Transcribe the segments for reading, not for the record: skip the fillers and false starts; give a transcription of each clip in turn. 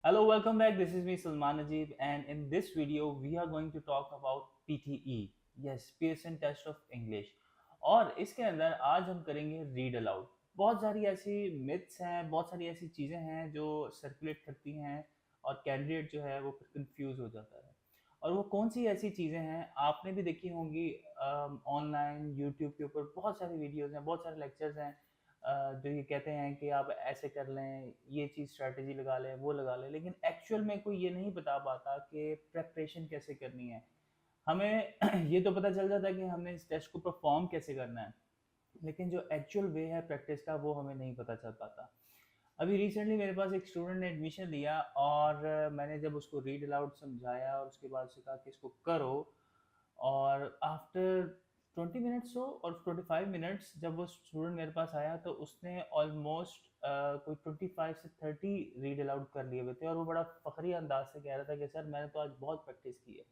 Hello, welcome back. This is me, Salman Najib, and in this video, we are going to talk about PTE. Yes, Pearson Test of English. और इसके अंदर आज हम करेंगे read aloud. बहुत सारी ऐसी मिथ्स हैं, बहुत सारी ऐसी चीज़ें हैं जो सर्कुलेट करती हैं और कैंडिडेट जो है वो फिर कंफ्यूज हो जाता है। और वो कौन सी ऐसी चीज़ें हैं आपने भी देखी होंगी ऑनलाइन यूट्यूब के ऊपर बहुत सारी वीडियोज़ हैं, बहुत सारे लेक्चर्स हैं जो ये कहते हैं कि आप ऐसे कर लें, ये चीज़ स्ट्रैटेजी लगा लें, वो लगा लें, लेकिन एक्चुअल में कोई ये नहीं बता पाता कि प्रेपरेशन कैसे करनी है। हमें ये तो पता चल जाता है कि हमने इस टेस्ट को परफॉर्म कैसे करना है, लेकिन जो एक्चुअल वे है प्रैक्टिस का वो हमें नहीं पता चल पाता। अभी रिसेंटली मेरे पास एक स्टूडेंट ने एडमिशन लिया और मैंने जब उसको रीड अलाउड समझाया और उसके बाद से कहा कि इसको करो, और आफ्टर 20 मिनट्स हो और 25 मिनट्स जब वो स्टूडेंट मेरे पास आया तो उसने ऑलमोस्ट कोई 25 से 30 रीड अलाउड कर लिए हुए थे, और वो बड़ा फखरी अंदाज से कह रहा था कि सर मैंने तो आज बहुत प्रैक्टिस की है।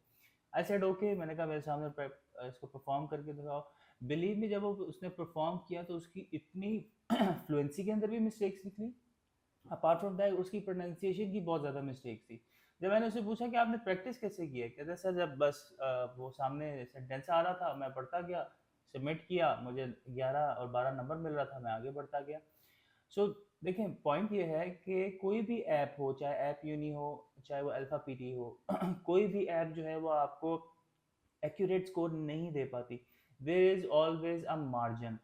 आई सेड ओके, मैंने कहा मेरे सामने इसको परफॉर्म करके दिखाओ। बिलीव मी, जब वो उसने परफॉर्म किया तो उसकी इतनी फ्लुएंसी के अंदर भी मिस्टेक्स निकली, अपार्ट फ्रॉम दैट उसकी प्रोनाउंसिएशन की बहुत ज़्यादा मिस्टेक्स थी। जब मैंने उससे पूछा कि आपने प्रैक्टिस कैसे की है, कहते सर जब बस वो सामने सेंटेंस आ रहा था मैं पढ़ता गया, सबमिट किया, मुझे 11 और 12 नंबर मिल रहा था, मैं आगे बढ़ता गया। सो देखें, पॉइंट ये है कि कोई भी ऐप हो, चाहे ऐप यूनी हो, चाहे वो अल्फा पीटी हो, कोई भी ऐप जो है वो आपको एक्यूरेट स्कोर नहीं दे पाती। There is always a margin.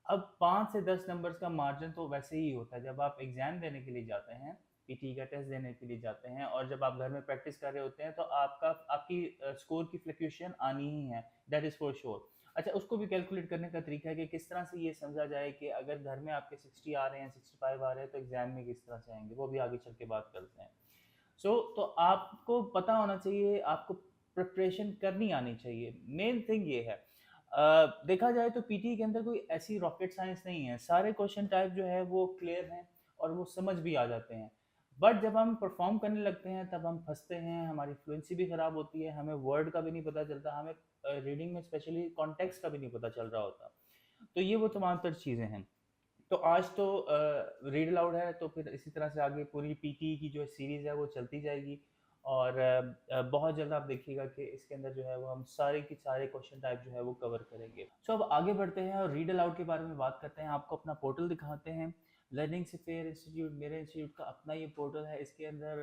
अब 5 से 10 नंबर्स का मार्जिन तो वैसे ही होता है जब आप एग्जाम देने के लिए जाते हैं, पीटी का टेस्ट देने के लिए जाते हैं, और जब आप घर में प्रैक्टिस कर रहे होते हैं तो आपकी स्कोर की फ्लक्चुएशन आनी ही है, दैट इज फॉर श्योर। अच्छा, उसको भी कैलकुलेट करने का तरीका है कि किस तरह से ये समझा जाए कि अगर घर में आपके 60 आ रहे हैं, 65 आ रहे हैं, तो एग्जाम में किस तरह से आएंगे, वो भी आगे चल के बात करते हैं। तो आपको पता होना चाहिए, आपको प्रिपरेशन करनी आनी चाहिए, मेन थिंग ये है। देखा जाए तो पीटी के अंदर कोई ऐसी रॉकेट साइंस नहीं है, सारे क्वेश्चन टाइप जो है वो क्लियर हैं और वो समझ भी आ जाते हैं। बट जब हम परफॉर्म करने लगते हैं तब हम फंसते हैं, हमारी फ्लुएंसी भी ख़राब होती है, हमें वर्ड का भी नहीं पता चलता, हमें रीडिंग में स्पेशली कॉन्टेक्स्ट का भी नहीं पता चल रहा होता। तो ये वो तमाम तर चीज़ें हैं। तो आज तो रीड अलाउड है, तो फिर इसी तरह से आगे पूरी पीटी की जो सीरीज़ है वो चलती जाएगी। और बहुत जल्द आप देखिएगा कि इसके अंदर जो है वो हम सारे के सारे क्वेश्चन टाइप जो है वो कवर करेंगे। सो अब आगे बढ़ते हैं और रीड अलाउड के बारे में बात करते हैं, आपको अपना पोर्टल दिखाते हैं। लर्निंग से फेयर इंस्टीट्यूट, मेरे इंस्टीट्यूट का अपना ये पोर्टल है। इसके अंदर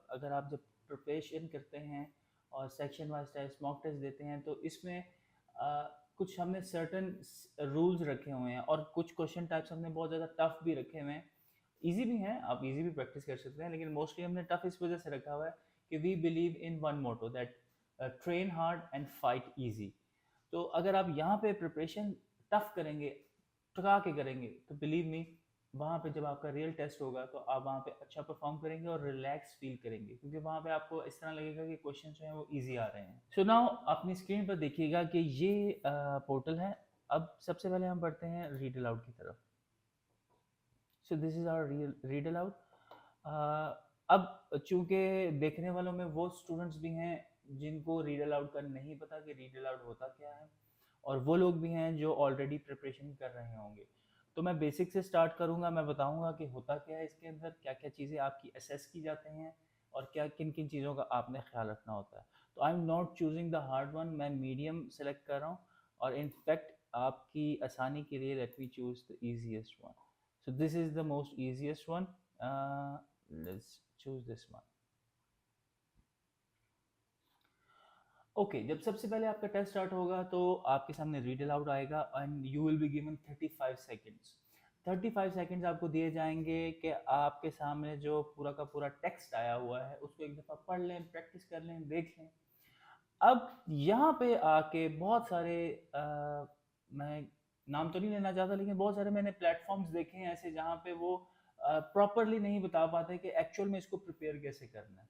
अगर आप जब प्रिपरेशन करते हैं और section wise test, mock test देते हैं, तो इसमें कुछ हमने सर्टन रूल्स रखे हुए हैं और कुछ क्वेश्चन टाइप्स हमने बहुत ज़्यादा टफ भी रखे हुए हैं। इजी भी हैं, आप इजी भी प्रैक्टिस कर सकते हैं, लेकिन मोस्टली हमने टफ इस वजह से रखा हुआ है कि we believe in one motto, that train hard and fight easy. तो अगर आप यहाँ पे प्रिपरेशन टफ करेंगे, ठुका के करेंगे, तो बिलीव मी, वहाँ पे जब आपका रियल टेस्ट होगा तो आप वहाँ पे अच्छा परफॉर्म करेंगे और रिलैक्स फील करेंगे, क्योंकि वहाँ पे आपको इस तरह लगेगा कि क्वेश्चन जो हैं वो इजी आ रहे हैं। सो नाउ अपनी स्क्रीन पर देखिएगा कि ये पोर्टल है। अब सबसे पहले हम बढ़ते हैं रीड अलाउड की तरफ। So this is our read aloud. अब चूंकि देखने वालों में वो स्टूडेंट्स भी हैं जिनको रीड अलाउड का नहीं पता कि रीड अलाउड होता क्या है, और वो लोग भी हैं जो ऑलरेडी प्रिपरेशन कर रहे होंगे। तो मैं बेसिक से स्टार्ट करूंगा, मैं बताऊंगा कि होता क्या है इसके अंदर, क्या क्या चीज़ें आपकी असेस की जाती हैं और क्या किन किन चीज़ों का आपने ख्याल रखना होता है। तो I am not choosing the hard one, मैं मीडियम सेलेक्ट कर रहा हूँ, और इनफैक्ट आपकी आसानी के लिए let me choose the easiest one. So this is the most easiest one. Let's choose this one. Okay, जब सबसे पहले आपका टेस्ट स्टार्ट होगा तो आपके सामने रीड अलाउड आएगा and you will be given 35 seconds. 35 seconds आपको दिए जाएंगे कि आपके सामने जो पूरा का पूरा टेक्स्ट आया हुआ है उसको एक दफ़ा पढ़ लें, प्रैक्टिस कर लें, देख लें। अब यहाँ पे आके बहुत सारे मैं नाम तो नहीं लेना चाहता, लेकिन बहुत सारे मैंने प्लेटफॉर्म्स देखे हैं ऐसे जहाँ पे वो प्रॉपरली नहीं बता पाते कि एक्चुअल में इसको प्रिपेयर कैसे करना है।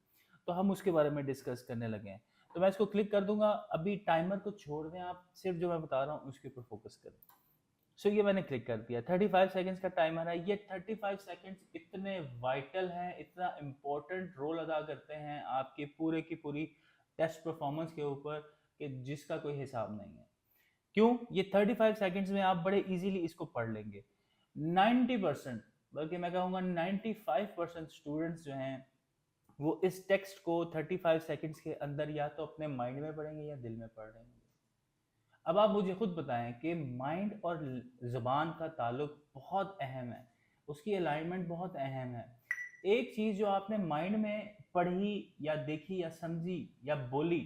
तो हम उसके बारे में डिस्कस करने लगे हैं। तो मैं इसको क्लिक कर दूंगा, अभी टाइमर को छोड़ दें, आप सिर्फ जो मैं बता रहा हूँ उसके ऊपर फोकस करें। सो ये मैंने क्लिक कर दिया, 35 सेकेंड्स का टाइमर है। ये 35 सेकेंड्स इतने वाइटल हैं, इतना इम्पोर्टेंट रोल अदा करते हैं आपकी पूरे की पूरी टेस्ट परफॉर्मेंस के ऊपर कि जिसका कोई हिसाब नहीं है। क्यों? ये 35 सेकेंड्स में आप बड़े इजीली इसको पढ़ लेंगे। 90%, बल्कि मैं कहूँगा 95% स्टूडेंट्स जो हैं वो इस टेक्स्ट को 35 सेकंड्स के अंदर या तो अपने माइंड में पढ़ेंगे या दिल में पढ़ लेंगे। अब आप मुझे खुद बताएं कि माइंड और ज़ुबान का ताल्लुक बहुत अहम है, उसकी अलाइनमेंट बहुत अहम है। एक चीज़ जो आपने माइंड में पढ़ी या देखी या समझी या बोली,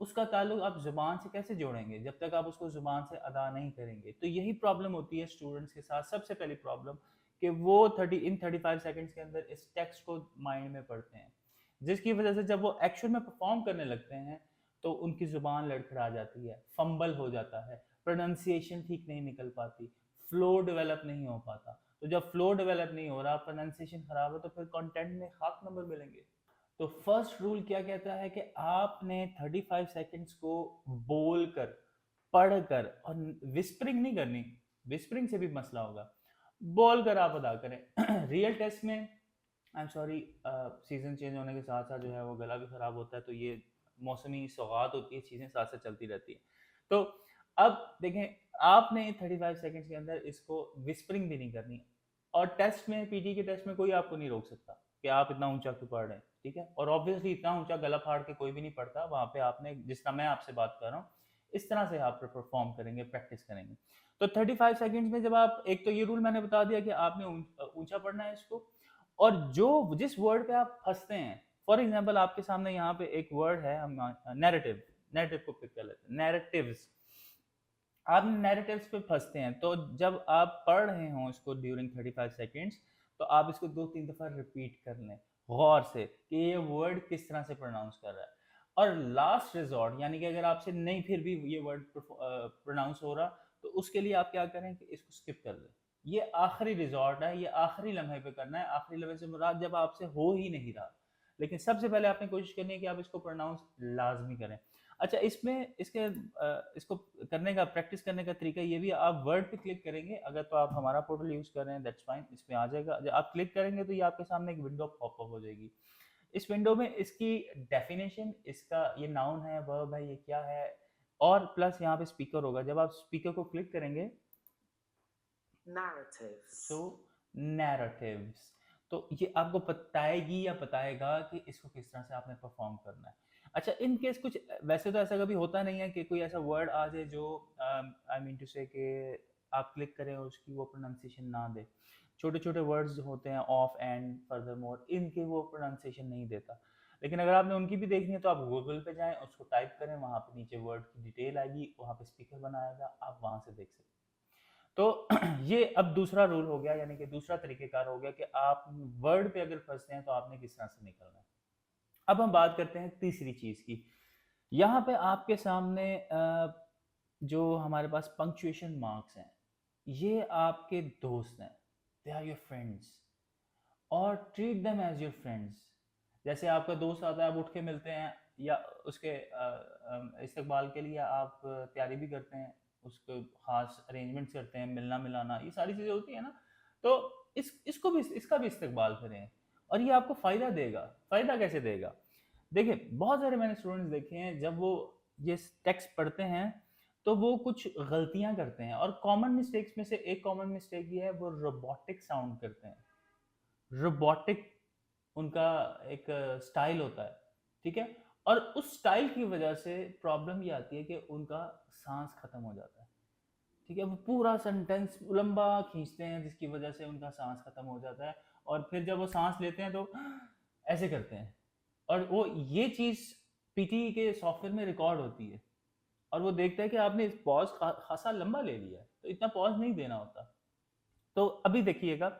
उसका ताल्लुक आप ज़ुबान से कैसे जोड़ेंगे जब तक आप उसको ज़ुबान से अदा नहीं करेंगे। तो यही प्रॉब्लम होती है स्टूडेंट्स के साथ। सबसे पहली प्रॉब्लम कि वो 35 सेकंड्स के अंदर इस टेक्स्ट को माइंड में पढ़ते हैं, जिसकी वजह से जब वो एक्शन में परफॉर्म करने लगते हैं तो उनकी ज़ुबान लड़खड़ा जाती है, फंबल हो जाता है, प्रोनाउंसिएशन ठीक नहीं निकल पाती, फ्लो डेवलप नहीं हो पाता। तो जब फ्लो डेवलप नहीं हो रहा, प्रोनाउंसिएशन खराब है, तो फिर कंटेंट में खाक नंबर मिलेंगे। तो फर्स्ट रूल क्या कहता है कि आपने 35 सेकंड्स को बोल कर, पढ़ कर, और विस्परिंग नहीं करनी, विस्परिंग से भी मसला होगा, बोल कर आप अदा करें। रियल टेस्ट में I am sorry, season change होने के साथ साथ जो है वो गला भी खराब होता है, तो ये मौसमी सौगात होती है, चीज़ें साथ साथ चलती रहती है। तो अब देखें, आपने 35 सेकंड्स के अंदर इसको विस्परिंग भी नहीं करनी, और टेस्ट में, पीटी के टेस्ट में कोई आपको नहीं रोक सकता कि आप इतना ऊंचा क्यों पढ़ रहे हैं, ठीक है। और ऑब्वियसली इतना ऊंचा गला फाड़ के कोई भी नहीं पढ़ता वहाँ पे। आपने, जिस तरह मैं आपसे बात कर रहा हूँ, इस तरह से आप परफॉर्म करेंगे, प्रैक्टिस करेंगे। तो 35 सेकंड्स में जब आप, एक तो ये रूल मैंने बता दिया कि आपने ऊंचा पढ़ना है इसको, और जो जिस वर्ड पे आप फंसते हैं, फॉर एग्जाम्पल आपके सामने यहाँ पे एक वर्ड है, हम नैरेटिव, नैरेटिव को पिक कर लेते हैं, नैरेटिव्स। आप नैरेटिव्स पे फंसते हैं, तो जब आप पढ़ रहे हो इसको ड्यूरिंग 35 सेकेंड्स, तो आप इसको 2-3 दफ़ा रिपीट कर लें गौर से कि ये वर्ड किस तरह से प्रोनाउंस कर रहा है। और लास्ट रिजॉर्ट, यानी कि अगर आपसे नहीं फिर भी ये वर्ड प्रोनाउंस हो रहा, तो उसके लिए आप क्या करें कि इसको स्किप कर दें। ये आखिरी रिजॉर्ट है, ये आखिरी लम्हे पे करना है। आखिरी लम्हे से मुराद जब आपसे हो ही नहीं रहा, लेकिन सबसे पहले आपने कोशिश करनी है कि आप इसको प्रोनाउंस लाजमी करें। अच्छा, इसमें इसको करने का, प्रैक्टिस करने का तरीका ये भी, आप वर्ड पे क्लिक करेंगे, अगर तो आप हमारा पोर्टल यूज़ कर रहे हैं दैट्स फाइन, इसमें आ जाएगा। जब आप क्लिक करेंगे तो ये आपके सामने एक विंडो पॉपअप हो जाएगी। इस विंडो में इसकी डेफिनेशन, इसका ये नाउन है, वर्ब है, ये क्या है, और प्लस यहाँ पे स्पीकर होगा। जब आप स्पीकर को क्लिक करेंगे, narratives, सो नैरेटिव्स, तो ये आपको बताएगी या बताएगा कि इसको किस तरह से आपने परफॉर्म करना है। अच्छा, इन केस कुछ, वैसे तो ऐसा कभी होता नहीं है कि कोई ऐसा वर्ड आ जाए जो आई मीन टू से कि आप क्लिक करें और उसकी वो प्रोनाउंसिएशन ना दे। छोटे छोटे वर्ड्स जो होते हैं, ऑफ एंड, फर्दर मोर, इनकी वो प्रोनाउंसिएशन नहीं देता। लेकिन अगर आपने उनकी भी देखनी है तो आप गूगल पे जाएं, उसको टाइप करें, वहाँ पे नीचे वर्ड की डिटेल आएगी, वहाँ पे स्पीकर बनाएगा, आप वहाँ से देख सकते हैं। तो ये अब दूसरा रूल हो गया, यानी कि दूसरा तरीकेकार हो गया कि आप वर्ड पे अगर फंसते हैं तो आपने किस तरह से निकलना है। अब हम बात करते हैं तीसरी चीज की। यहाँ पे आपके सामने जो हमारे पास पंक्चुएशन मार्क्स हैं, ये आपके दोस्त हैं, दे आर योर फ्रेंड्स, और treat them as your friends. जैसे आपका दोस्त आता है, आप उठ के मिलते हैं, या उसके इस्तकबाल के लिए आप तैयारी भी करते हैं, उसको खास अरेंजमेंट्स करते हैं, मिलना मिलाना, ये सारी चीज़ें होती है ना। तो इसको भी, इसका भी इस्तकबाल करें, और ये आपको फ़ायदा देगा। फ़ायदा कैसे देगा? देखिए, बहुत सारे मैंने स्टूडेंट्स देखे हैं, जब वो ये टेक्स्ट पढ़ते हैं तो वो कुछ गलतियां करते हैं, और कॉमन मिस्टेक्स में से एक कॉमन मिस्टेक ये है, वो रोबोटिक साउंड करते हैं। रोबोटिक उनका एक स्टाइल होता है, ठीक है। और उस स्टाइल की वजह से प्रॉब्लम ये आती है कि उनका सांस खत्म हो जाता है, ठीक है। वो पूरा सेंटेंस लंबा खींचते हैं, जिसकी वजह से उनका सांस खत्म हो जाता है, और फिर जब वो सांस लेते हैं तो ऐसे करते हैं, और वो ये चीज़ पीटी के सॉफ्टवेयर में रिकॉर्ड होती है, और वो देखता है कि आपने इस पॉज खासा लंबा ले लिया है, तो इतना पॉज नहीं देना होता। तो अभी देखिएगा।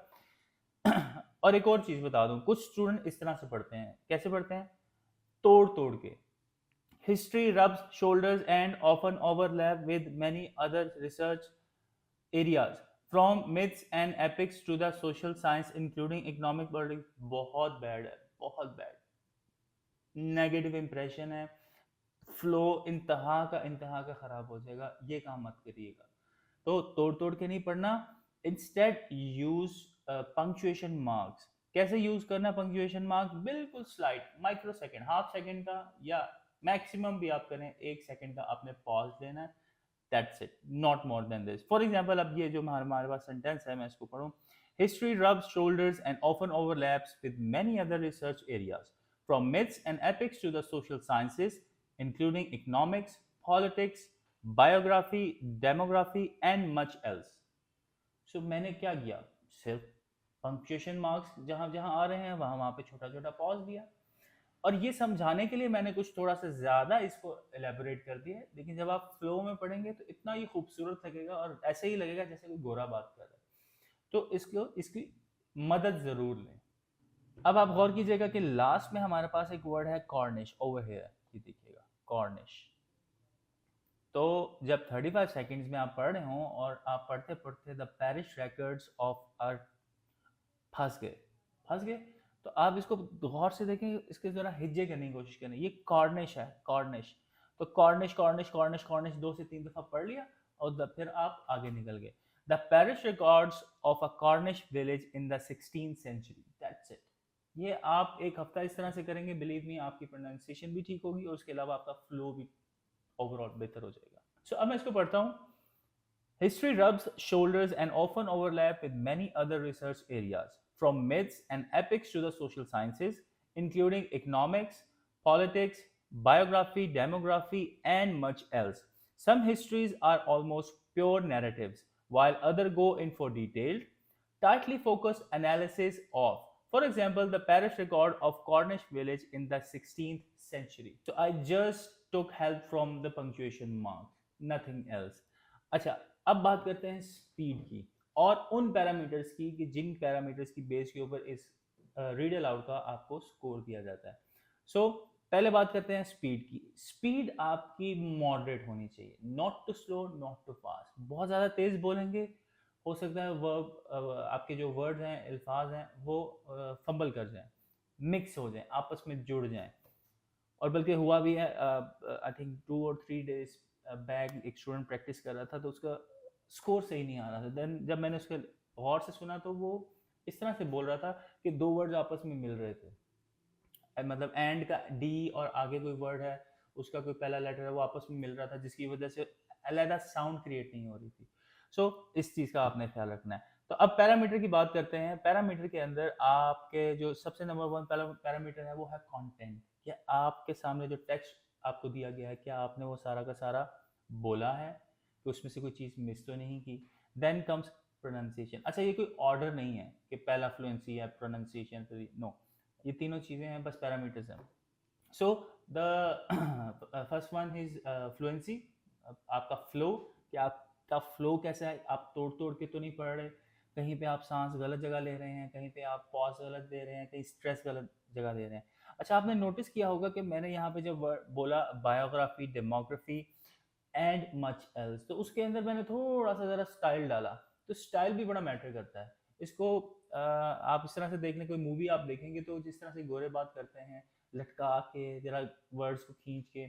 और एक और चीज बता दूं, कुछ स्टूडेंट इस तरह से पढ़ते हैं, कैसे पढ़ते हैं? तोड़ तोड़ के। History rubs shoulders and often overlap with many other research areas, from myths and epics to the social science including economic politics. बहुत बैड है, बहुत बैड, नेगेटिव इंप्रेशन है, फ्लो इंतहा का खराब हो जाएगा, ये काम मत करिएगा। तो तोड़ तोड़ के नहीं पढ़ना, इंस्टेड यूज पंक्चुएशन मार्क्स। कैसे यूज करना पंक्चुएशन मार्क्स? बिल्कुल slight, micro second, half second का, या मैक्सिमम भी आप करें 1 सेकेंड का आपने पॉज लेना है, that's it, not more than this. For example, अब ये जो हमारे पास सेंटेंस है, मैं इसको पढ़ूं। History rubs shoulders and often overlaps with many other research areas, from myths and epics to the social sciences, including economics, politics, biography, demography, and much else. So मैंने क्या किया, सिर्फ पंक्चुएशन मार्क्स जहां जहां आ रहे हैं वहां वहां पे छोटा छोटा पॉज दिया, और ये समझाने के लिए मैंने कुछ थोड़ा सा ज्यादा इसको एलेबोरेट कर दिया है, लेकिन जब आप फ्लो में पढ़ेंगे तो इतना ही खूबसूरत लगेगा और ऐसे ही लगेगा जैसे कोई गोरा बात कर रहा है। तो इसको इसकी मदद जरूर लें। अब आप गौर कीजिएगा कि लास्ट में हमारे पास एक वर्ड है कॉर्निश, ओवर हियर, ये देखिएगा कॉर्निश। तो जब 35 सेकंड्स में आप पढ़ रहे हो और आप पढ़ते पढ़ते द पैरिश रिकॉर्ड्स ऑफ आर फंस गए, तो आप इसको गौर से देखें, इसके जरा हिज्जे करने की कोशिश करें। ये कॉर्निश है, कॉर्निश। तो कॉर्निश कॉर्निश कॉर्निश कॉर्निश 2 से 3 दफा पढ़ लिया और फिर आप आगे निकल गए। The parish records of a Cornish village in the 16th century, that's it. ये आप एक हफ्ता इस तरह से करेंगे, बिलीव मी आपकी प्रोनाउंसिएशन भी ठीक होगी और उसके अलावा आपका फ्लो भी ओवरऑल बेहतर हो जाएगा। सो अब मैं इसको पढ़ता हूँ। History rubs shoulders and often overlap with many other research areas, from myths and epics to the social sciences, including economics, politics, biography, demography, and much else. Some histories are almost pure narratives, while others go in for detailed, tightly focused analysis of, for example, the parish record of Cornish village in the 16th century. So I just took help from the punctuation marks, nothing else. अच्छा, अब बात करते हैं speed की और उन parameters की कि जिन पैरामीटर्स की बेस के ऊपर इस रीड अलाउड का आपको स्कोर दिया जाता है। सो पहले बात करते हैं स्पीड की। स्पीड आपकी मॉडरेट होनी चाहिए, not too slow not too fast. बहुत ज़्यादा तेज बोलेंगे, हो सकता है वर्ब आपके जो वर्ड्स हैं, अल्फाज हैं, वो फंबल कर जाएं, मिक्स हो जाएं, आपस में जुड़ जाएं। और बल्कि हुआ भी है, आई थिंक 2 और 3 डेज बैक एक स्टूडेंट प्रैक्टिस कर रहा था तो उसका स्कोर सही नहीं आ रहा था। देन जब मैंने उसके गौर से सुना तो वो इस तरह से बोल रहा था कि 2 वर्ड्स आपस में मिल रहे थे, मतलब एंड का डी और आगे कोई वर्ड है उसका कोई पहला लेटर है वो आपस में मिल रहा था, जिसकी वजह से अलग साउंड क्रिएट नहीं हो रही थी। सो इस चीज़ का आपने ख्याल रखना है। तो अब पैरामीटर की बात करते हैं। पैरामीटर के अंदर आपके जो सबसे नंबर 1 पैरामीटर है वो है कंटेंट। क्या आपके सामने जो टेक्स्ट आपको दिया गया है, क्या आपने वो सारा का सारा बोला है, कि उसमें से कोई चीज़ मिस तो नहीं की। Then comes pronunciation. अच्छा, ये कोई ऑर्डर नहीं है कि पहला फ्लुएंसी है, प्रोनाउंसिएशन, फिर नो, ये तीनों चीज़ें हैं, बस पैरामीटर्स हैं। So the first one is fluency, आपका फ्लो, कि आपका फ्लो कैसा है, आप तोड़ तोड़ के तो नहीं पढ़ रहे, कहीं पे आप सांस गलत जगह ले रहे हैं, कहीं पे आप पॉज गलत दे रहे हैं, कहीं स्ट्रेस गलत जगह दे रहे हैं। अच्छा, आपने नोटिस किया होगा कि मैंने यहाँ पे जब बोला biography, demography and much else, तो उसके अंदर मैंने थोड़ा सा ज़रा स्टाइल डाला। तो स्टाइल भी बड़ा मैटर करता है। इसको आप इस तरह से देख लें, कोई मूवी आप देखेंगे तो जिस तरह से गोरे बात करते हैं, लटका के जरा वर्ड्स को खींच के,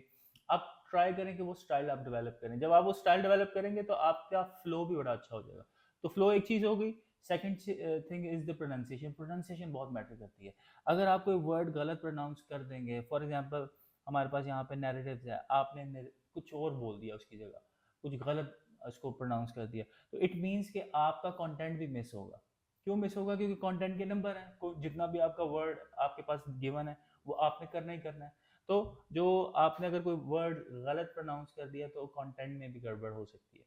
आप ट्राई करें कि वो स्टाइल आप डेवलप करें। जब आप वो स्टाइल डेवलप करेंगे तो आपका फ्लो भी बड़ा अच्छा हो जाएगा। तो फ्लो एक चीज़ हो गई। Second thing is the pronunciation. Pronunciation बहुत मैटर करती है। अगर आप कोई वर्ड गलत प्रोनाउंस कर देंगे, फॉर एग्जांपल हमारे पास यहाँ पे नैरेटिव्स है, आपने कुछ और बोल दिया उसकी जगह, कुछ गलत उसको प्रोनाउंस कर दिया, तो इट मीन्स कि आपका कंटेंट भी मिस होगा। क्यों मिस होगा? क्योंकि कंटेंट के नंबर है, जितना भी आपका वर्ड आपके पास गिवन है वो आपने करना ही करना है। तो जो आपने अगर कोई वर्ड गलत प्रोनाउंस कर दिया तो कंटेंट में भी गड़बड़ हो सकती है।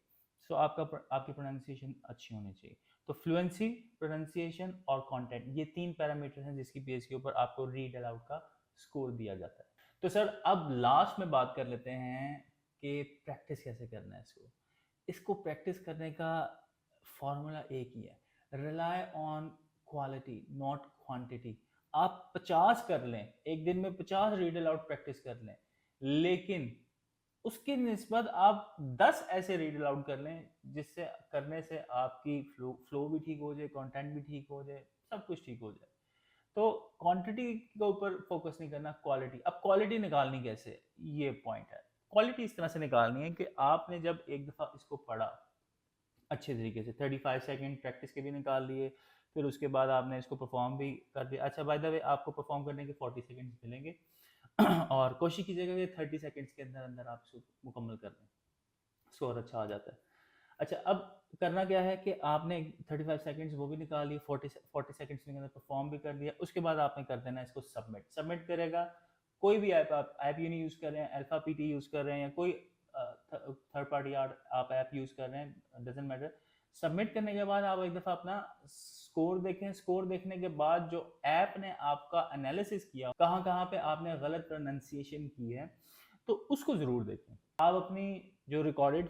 सो आपकी प्रोनाउंसिएशन अच्छी होनी चाहिए। तो फ्लुएंसी, प्रोनाउंसिएशन और कंटेंट, ये 3 पैरामीटर हैं जिसकी बेस के ऊपर आपको रीड अलाउड का स्कोर दिया जाता है। तो सर अब लास्ट में बात कर लेते हैं कि प्रैक्टिस कैसे करना है इसको प्रैक्टिस करने का फॉर्मूला एक ही है, rely on quality not quantity. आप 50 कर लें, एक दिन में 50 रीड अलाउड प्रैक्टिस कर लें, लेकिन उसकी निस्बत आप 10 ऐसे रीड अलाउड कर लें जिससे करने से आपकी फ्लो भी ठीक हो जाए, कंटेंट भी ठीक हो जाए, सब कुछ ठीक हो जाए। तो क्वांटिटी के ऊपर फोकस नहीं करना, क्वालिटी। अब क्वालिटी निकालनी कैसे, ये पॉइंट है। क्वालिटी इस तरह से निकालनी है कि आपने जब एक दफ़ा इसको पढ़ा अच्छे तरीके से, 35 सेकंड प्रैक्टिस के भी निकाल लिए, फिर उसके बाद आपने इसको परफॉर्म भी कर दिया। अच्छा, बाय द वे आपको परफॉर्म करने के 40 सेकंड्स मिलेंगे और कोशिश कीजिएगा कि 30 सेकंड्स के अंदर अंदर आप इसको मुकम्मल कर दें, स्कोर अच्छा आ जाता है। अच्छा, अब करना क्या है कि आपने 35 सेकंड्स वो भी निकाल लिए, 40 सेकंड्स के अंदर परफॉर्म भी कर दिया, उसके बाद आपने कर देना इसको सबमिट। सबमिट करेगा कोई भी ऐप, आप ऐप यूनी यूज़ कर रहे हैं, अल्फा पीटी यूज़ कर रहे हैं, या कोई थर्ड पार्टी आप ऐप यूज़ कर रहे हैं, डजेंट मैटर। सबमिट करने के बाद आप एक दफ़ा अपना स्कोर देखें। स्कोर देखने के बाद जो ऐप ने आपका एनालिसिस किया, कहाँ कहाँ पे आपने गलत प्रोनाउंसिएशन की है, तो उसको ज़रूर देखें। आप अपनी जो रिकॉर्डेड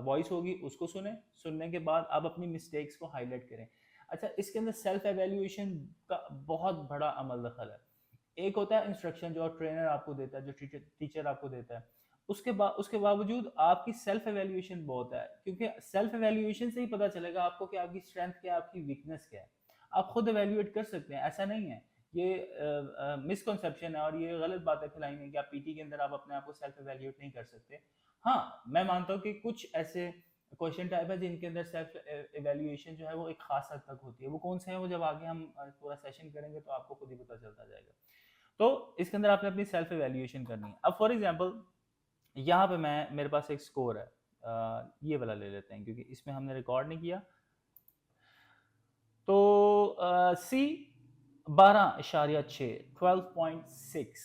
वॉइस होगी उसको सुने, सुनने के बाद आप अपनी मिस्टेक्स को हाईलाइट करें। अच्छा, इसके अंदर सेल्फ एवेल्यूएशन का बहुत बड़ा अमल दखल है। एक होता है इंस्ट्रक्शन जो ट्रेनर आपको देता है, जो टीचर आपको देता है, उसके बावजूद आपकी सेल्फ एवेल्यूएशन बहुत है, क्योंकि सेल्फ एवेल्यूएशन से ही पता चलेगा आपको कि आपकी स्ट्रेंथ क्या है, आपकी वीकनेस क्या है। आप खुद एवेल्यूएट कर सकते हैं, ऐसा नहीं है। ये मिसकंसेप्शन है और ये गलत बात है फैलाई में कि आप पीटी के अंदर आप अपने आप को सेल्फ एवेल्यूएट नहीं कर सकते। हाँ, मैं मानता हूँ कि कुछ ऐसे क्वेश्चन टाइप है जिनके अंदर सेल्फ एवेल्यूएशन जो है वो एक खास हद तक होती है। वो कौन से हैं, वो जब आगे हम पूरा सेशन करेंगे तो आपको खुद ही पता चलता जाएगा। तो इसके अंदर आपने अपनी सेल्फ एवेल्यूएशन करनी है। अब फॉर एग्जांपल यहाँ पे मेरे पास एक स्कोर है, ये वाला ले लेते हैं क्योंकि इसमें हमने रिकॉर्ड नहीं किया। तो सी 12.6, 12.6,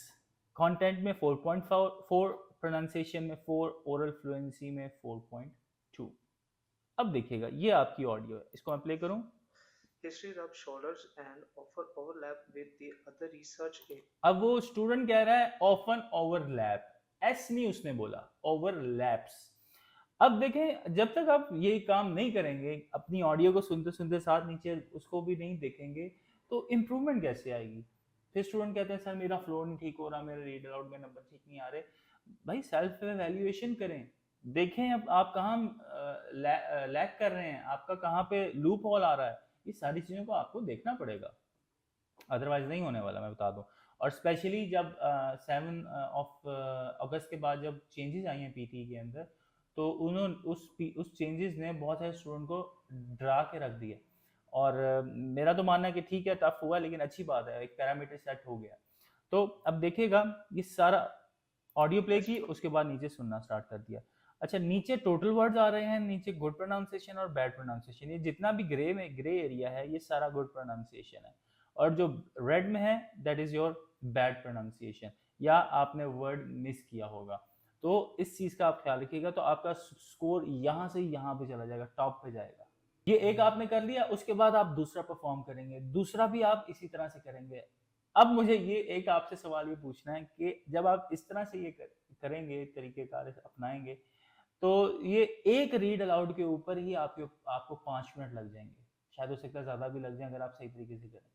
कंटेंट में 4.4, प्रोनाउंसिएशन में 4, ओरल फ्लुएंसी में 4.2। अब देखिएगा ये आपकी ऑडियो है, इसको मैं प्ले करूं। History rubs shoulders and often overlap with the other research aid. अब वो स्टूडेंट कह रहा है ऑफन ओवरलैप, एस नहीं उसने बोला, ओवरलैप्स। अब देखें, जब तक आप ये काम नहीं करेंगे, अपनी ऑडियो को सुनते सुनते साथ नीचे उसको भी नहीं देखेंगे, तो इम्प्रूवमेंट कैसे आएगी? फिर स्टूडेंट कहते हैं सर मेरा फ्लो नहीं ठीक हो रहा, मेरे रीड अलाउड में नंबर ठीक नहीं आ रहे। भाई सेल्फ एवेल्यूएशन करें, देखें अब आप कहाँ लैग कर रहे हैं, आपका कहाँ पे लूप होल आ रहा है। ये सारी चीज़ों को आपको देखना पड़ेगा, अदरवाइज नहीं होने वाला, मैं बता दूं। और स्पेशली जब 7 अगस्त के बाद जब चेंजेस आई हैं पीटी के अंदर, तो उन्होंने उस चेंजेस ने बहुत सारे स्टूडेंट को डरा के रख दिया। और मेरा तो मानना है कि ठीक है टफ हुआ, लेकिन अच्छी बात है, एक पैरामीटर सेट हो गया। तो अब देखिएगा ये सारा ऑडियो प्ले Yes, की, उसके बाद नीचे सुनना स्टार्ट कर दिया। अच्छा, नीचे टोटल वर्ड्स आ रहे हैं, नीचे गुड प्रोनाउंसिएशन और बैड प्रोनाउंसिएशन, ये जितना भी ग्रे एरिया है ये सारा गुड प्रोनाउंसिएशन है, और जो रेड में है that is your bad pronunciation, या आपने वर्ड मिस किया होगा। तो इस चीज का आप ख्याल रखिएगा, तो आपका स्कोर यहाँ से यहाँ पे चला जाएगा, टॉप पे जाएगा। ये एक आपने कर लिया, उसके बाद आप दूसरा परफॉर्म करेंगे, दूसरा भी आप इसी तरह से करेंगे। अब मुझे ये एक आपसे सवाल ये पूछना है कि जब आप इस तरह से ये करेंगे, तरीकेकार अपनाएंगे, तो ये एक रीड अलाउड के ऊपर ही आपको 5 मिनट लग जाएंगे, शायद हो सकता है ज्यादा भी लग जाए अगर आप सही तरीके से करें।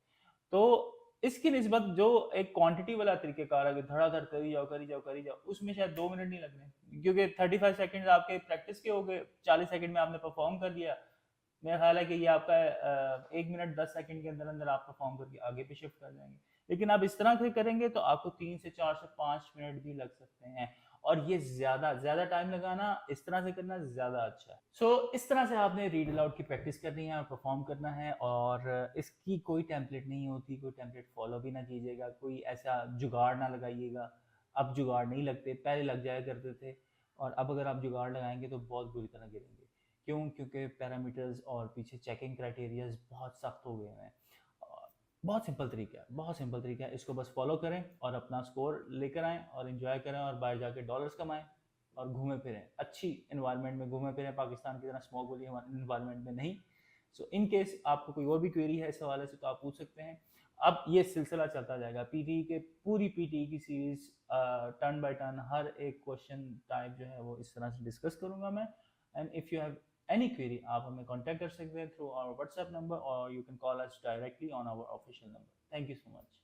तो इसकी निस्बत जो एक क्वांटिटी वाला तरीकेकार है, धड़ाधड़ करी जाओ करी जाओ करी जाओ, उसमें शायद 2 मिनट नहीं लगने, क्योंकि 35 सेकंड आपके प्रैक्टिस के हो गए, 40 सेकंड में आपने परफॉर्म कर लिया। मेरा ख्याल है कि ये आपका 1 मिनट 10 सेकंड के अंदर अंदर आप परफॉर्म करके आगे पे शिफ्ट कर जाएंगे। लेकिन आप इस तरह से करेंगे तो आपको 3 से 4 से 5 मिनट भी लग सकते हैं, और ये ज्यादा ज्यादा टाइम लगाना, इस तरह से करना ज्यादा अच्छा है। इस तरह से आपने रीड अलाउड की प्रैक्टिस करनी है और परफॉर्म करना है, और इसकी कोई टेम्पलेट नहीं होती, कोई टेम्पलेट फॉलो भी ना कीजिएगा, कोई ऐसा जुगाड़ ना लगाइएगा। अब जुगाड़ नहीं लगते, पहले लग जाया करते थे, और अब अगर आप जुगाड़ लगाएंगे तो बहुत बुरी तरह गिरेंगे। क्यों? क्योंकि पैरामीटर्स और पीछे चेकिंग क्राइटेरियाज बहुत सख्त हो गए हैं। बहुत सिंपल तरीका है, बहुत सिंपल तरीका है, इसको बस फॉलो करें और अपना स्कोर लेकर आएँ और इन्जॉय करें और बाहर जाके डॉलर्स कमाएं और घूमे फिरें, अच्छी इन्वायरमेंट में घूमे फिरें, पाकिस्तान की तरह स्मोक वाली इन्वायरमेंट में नहीं। सो इन केस आपको कोई और भी क्वेरी है इस हवाले से तो आप पूछ सकते हैं। अब ये सिलसिला चलता जाएगा, पीटी के पूरी पीटी की series turn by turn her एक क्वेश्चन टाइप जो है वो इस तरह से डिस्कस करूंगा मैं। And if you have any query आप हमें कांटेक्ट कर सकते हैं थ्रू आवर व्हाट्सएप नंबर, और you can call us directly on our official number. Thank you so much.